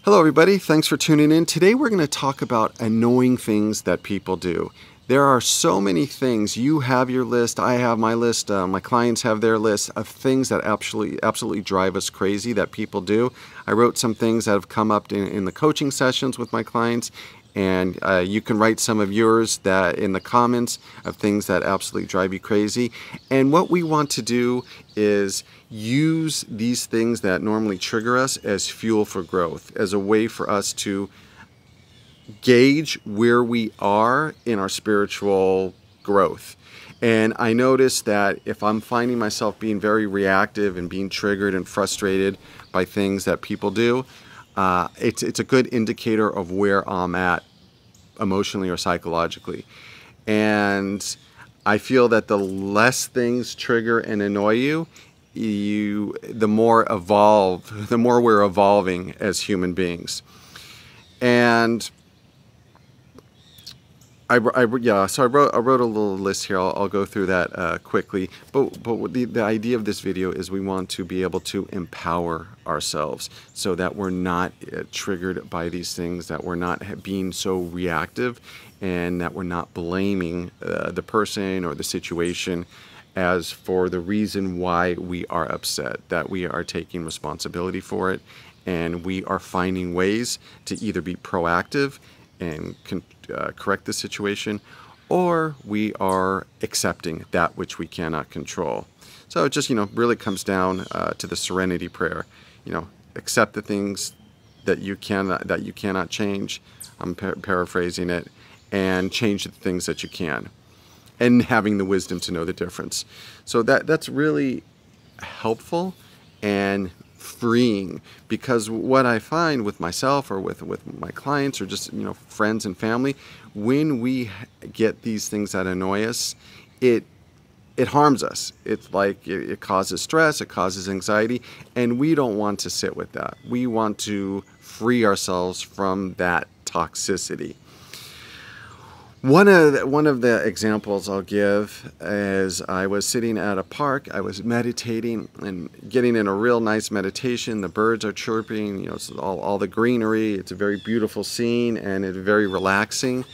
Hello everybody, thanks for tuning in. Today we're going to talk about annoying things that people do. There are so many things. You have your list, I have my list, my clients have their list of things that absolutely drive us crazy that people do. I wrote some things that have come up in the coaching sessions with my clients, and you can write some of yours that in the comments of things that absolutely drive you crazy. And what we want to do is use these things that normally trigger us as fuel for growth, as a way for us to gauge where we are in our spiritual growth. And I notice that if I'm finding myself being very reactive and being triggered and frustrated by things that people do, it's a good indicator of where I'm at emotionally or psychologically. And I feel that the less things trigger and annoy you, the more we're evolving as human beings. And I wrote a little list here. I'll go through that quickly. But the idea of this video is we want to be able to empower ourselves so that we're not triggered by these things, that we're not being so reactive, and that we're not blaming the person or the situation as for the reason why we are upset, that we are taking responsibility for it, and we are finding ways to either be proactive and correct the situation, or we are accepting that which we cannot control. So it just, really comes down to the serenity prayer. Accept the things that you cannot change. I'm paraphrasing it, and change the things that you can, and having the wisdom to know the difference. So that's really helpful and freeing, because what I find with myself or with my clients or just friends and family, when we get these things that annoy us, it harms us. It's like it causes stress, it causes anxiety, and we don't want to sit with that. We want to free ourselves from that toxicity. One of the examples I'll give is I was sitting at a park. I was meditating and getting in a real nice meditation. The birds are chirping, it's all the greenery. It's a very beautiful scene, and it's very relaxing.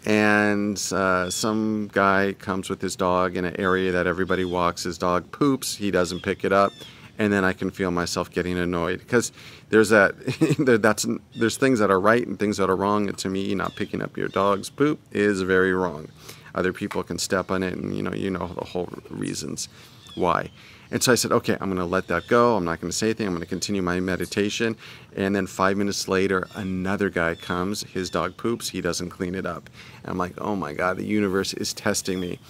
And some guy comes with his dog in an area that everybody walks. His dog poops. He doesn't pick it up. And then I can feel myself getting annoyed, because there's things that are right and things that are wrong. And to me, not picking up your dog's poop is very wrong. Other people can step on it, and the whole reasons why. And so I said, okay, I'm going to let that go. I'm not going to say anything. I'm going to continue my meditation. And then 5 minutes later, another guy comes. His dog poops. He doesn't clean it up. And I'm like, oh my God, the universe is testing me.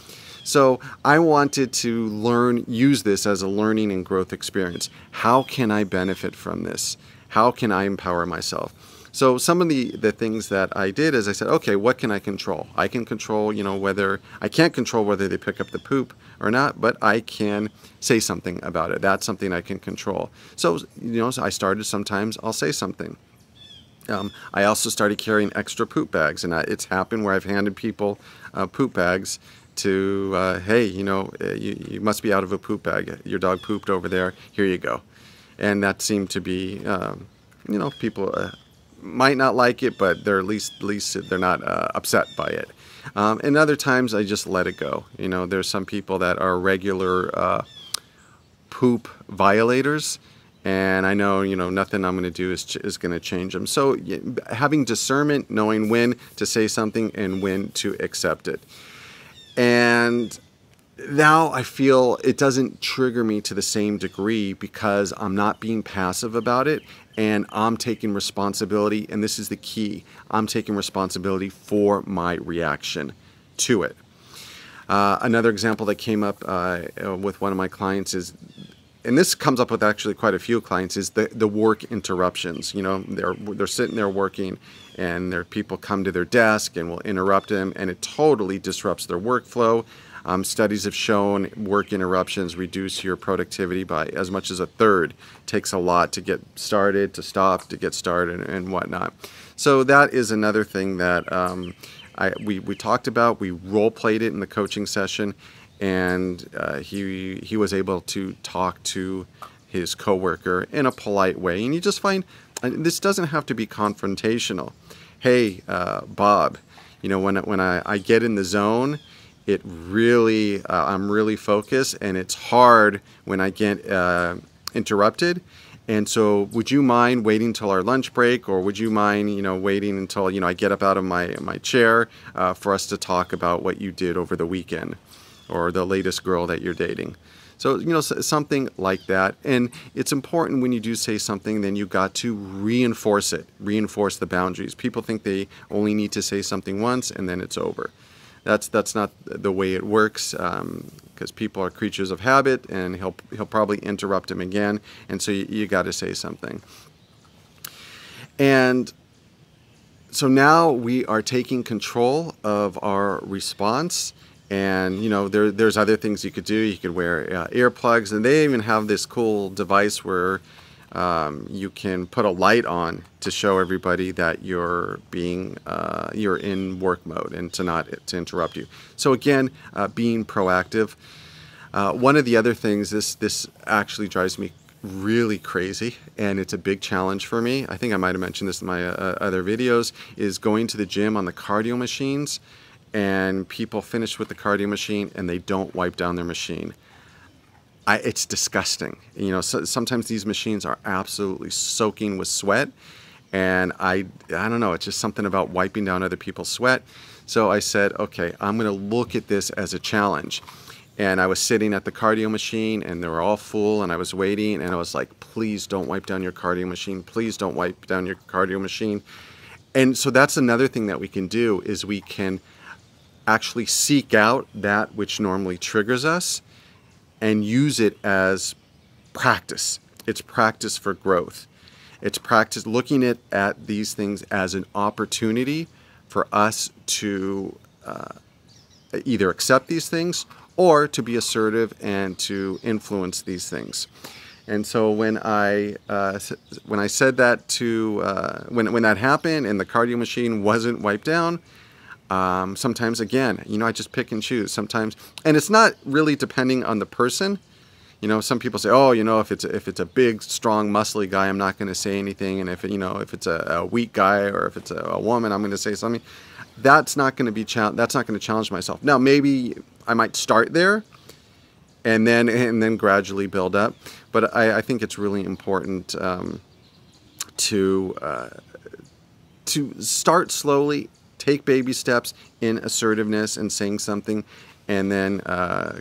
So I wanted to use this as a learning and growth experience. How can I benefit from this? How can I empower myself? So some of the things that I did is I said, okay, what can I control? I can control, I can't control whether they pick up the poop or not, but I can say something about it. That's something I can control. So, so I started, sometimes I'll say something. I also started carrying extra poop bags, and it's happened where I've handed people poop bags to, hey, you must be out of a poop bag. Your dog pooped over there. Here you go. And that seemed to be, people might not like it, but they're at least they're not upset by it. And other times I just let it go. There's some people that are regular poop violators, and I know, nothing I'm going to do is going to change them. So having discernment, knowing when to say something and when to accept it. And now I feel it doesn't trigger me to the same degree, because I'm not being passive about it, and I'm taking responsibility. And this is the key. I'm taking responsibility for my reaction to it. Another example that came up with one of my clients is, and this comes up with actually quite a few clients, is the work interruptions. They're sitting there working, and their people come to their desk and will interrupt them, and it totally disrupts their workflow. Studies have shown work interruptions reduce your productivity by as much as a third. It takes a lot to get started, to stop, to get started, and whatnot. So that is another thing that we talked about. We role-played it in the coaching session, and he was able to talk to his coworker in a polite way. And you just find And this doesn't have to be confrontational. Hey, Bob, when I get in the zone, it really, I'm really focused, and it's hard when I get interrupted. And so would you mind waiting till our lunch break, or would you mind, waiting until, I get up out of my chair for us to talk about what you did over the weekend, or the latest girl that you're dating? So, something like that. And it's important when you do say something, then you got to reinforce it, reinforce the boundaries. People think they only need to say something once and then it's over. That's not the way it works, because people are creatures of habit, and he'll probably interrupt him again, and so you got to say something. And so now we are taking control of our response. And there's other things you could do. You could wear earplugs, and they even have this cool device where you can put a light on to show everybody that you're in work mode, and to interrupt you. So again, being proactive. One of the other things, this actually drives me really crazy, and it's a big challenge for me. I think I might have mentioned this in my other videos, is going to the gym on the cardio machines, and people finish with the cardio machine and they don't wipe down their machine. It's disgusting. Sometimes these machines are absolutely soaking with sweat, and I don't know, it's just something about wiping down other people's sweat. So I said, okay, I'm going to look at this as a challenge. And I was sitting at the cardio machine, and they were all full, and I was waiting, and I was like, please don't wipe down your cardio machine. Please don't wipe down your cardio machine. And so that's another thing that we can do, is we can actually seek out that which normally triggers us and use it as practice. It's practice for growth. It's practice looking at these things as an opportunity for us to either accept these things or to be assertive and to influence these things. And so when I said that when that happened and the cardio machine wasn't wiped down, sometimes again, I just pick and choose sometimes, and it's not really depending on the person. Some people say, oh, if it's a big, strong, muscly guy, I'm not going to say anything, and if it's a weak guy, or if it's a woman, I'm going to say something. That's not going to challenge myself. Now, maybe I might start there, and then gradually build up. But I think it's really important to start slowly. Take baby steps in assertiveness and saying something, and then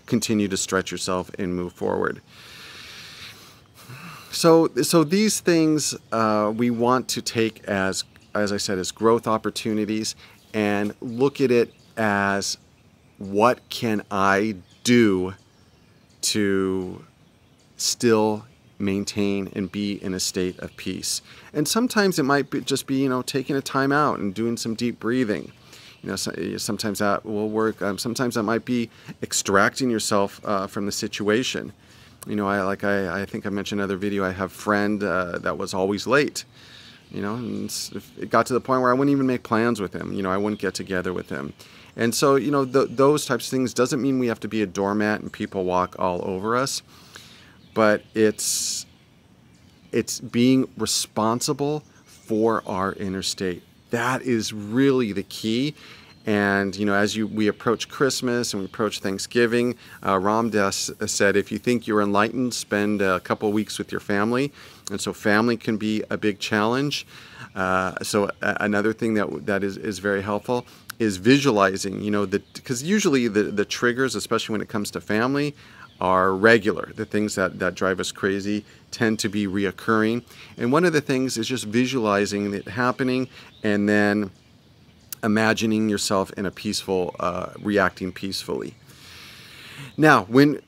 continue to stretch yourself and move forward. So these things we want to take as I said, as growth opportunities, and look at it as, what can I do to still maintain and be in a state of peace? And sometimes it might just be taking a time out and doing some deep breathing. Sometimes that will work. Sometimes that might be extracting yourself from the situation. I think I mentioned in another video, I have a friend that was always late. And it got to the point where I wouldn't even make plans with him. I wouldn't get together with him. And so those types of things doesn't mean we have to be a doormat and people walk all over us. But it's being responsible for our inner state. That is really the key. And as we approach Christmas and we approach Thanksgiving, Ram Dass said, if you think you're enlightened, spend a couple of weeks with your family. And so family can be a big challenge. So another thing that is very helpful is visualizing. Because usually the triggers, especially when it comes to family, are regular. The things that drive us crazy tend to be reoccurring. And one of the things is just visualizing it happening, and then imagining yourself in a peaceful, reacting peacefully. Now, when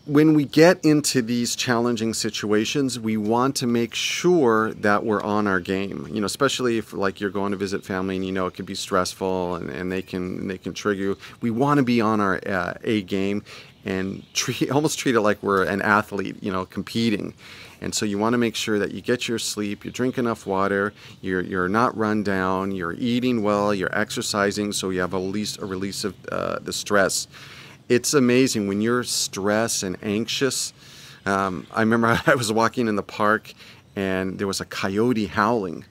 we get into these challenging situations, we want to make sure that we're on our game. Especially if you're going to visit family, and it can be stressful, and they can trigger you. We want to be on our A game, and almost treat it like we're an athlete, competing. And so you want to make sure that you get your sleep, you drink enough water, you're not run down, you're eating well, you're exercising, so you have a release of the stress. It's amazing when you're stressed and anxious. I remember I was walking in the park, and there was a coyote howling.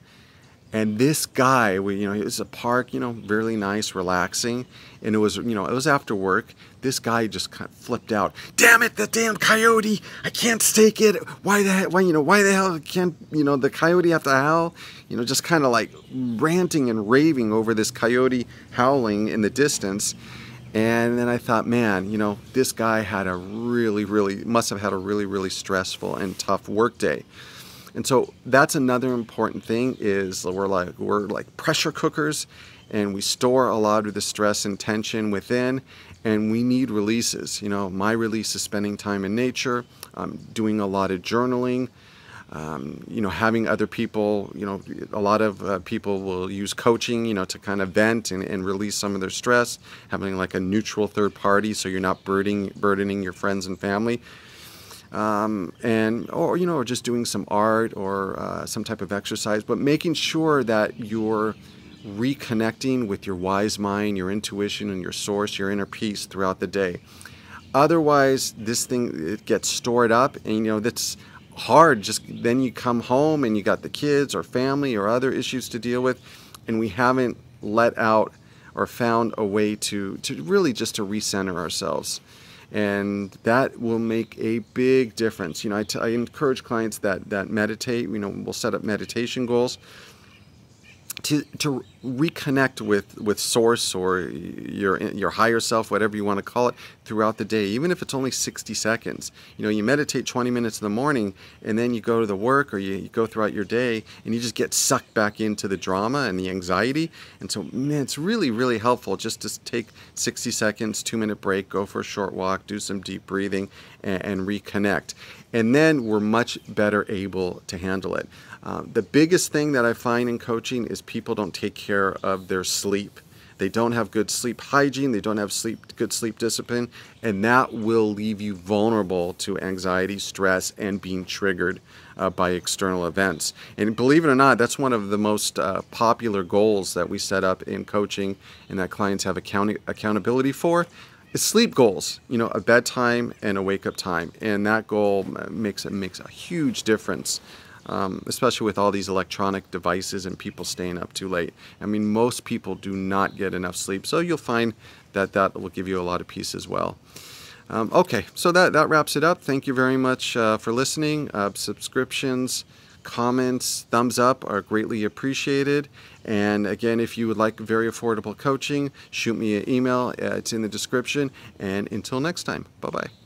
And this guy, it was a park, really nice, relaxing, and it was, it was after work. This guy just kind of flipped out. Damn it, the damn coyote! I can't stake it. Why the hell? Why the hell can't the coyote have to howl? Just kind of like ranting and raving over this coyote howling in the distance. And then I thought, man, this guy had must have had a really stressful and tough work day. And so that's another important thing, is we're like pressure cookers, and we store a lot of the stress and tension within, and we need releases. My release is spending time in nature, doing a lot of journaling, having other people, a lot of people will use coaching, to kind of vent and release some of their stress, having like a neutral third party so you're not burdening your friends and family. Or just doing some art or some type of exercise, but making sure that you're reconnecting with your wise mind, your intuition, and your source, your inner peace throughout the day. Otherwise, this thing, it gets stored up, and that's hard. Just then you come home and you got the kids or family or other issues to deal with, and we haven't let out or found a way to really just to recenter ourselves. And that will make a big difference. I encourage clients that meditate. We'll set up meditation goals to reconnect with source or your higher self, whatever you want to call it, throughout the day, even if it's only 60 seconds. You meditate 20 minutes in the morning, and then you go to the work, or you go throughout your day, and you just get sucked back into the drama and the anxiety. And so, man, it's really helpful just to take 60 seconds, 2-minute break, go for a short walk, do some deep breathing, and reconnect. And then we're much better able to handle it. The biggest thing that I find in coaching is people don't take care of their sleep. They don't have good sleep hygiene, they don't have good sleep discipline, and that will leave you vulnerable to anxiety, stress, and being triggered by external events. And believe it or not, that's one of the most popular goals that we set up in coaching and that clients have accountability for. Is sleep goals, a bedtime and a wake-up time. And that goal makes a huge difference. Especially with all these electronic devices and people staying up too late. I mean, most people do not get enough sleep, so you'll find that will give you a lot of peace as well. Okay, so that wraps it up. Thank you very much for listening. Subscriptions, comments, thumbs up are greatly appreciated. And again, if you would like very affordable coaching, shoot me an email. It's in the description. And until next time, bye-bye.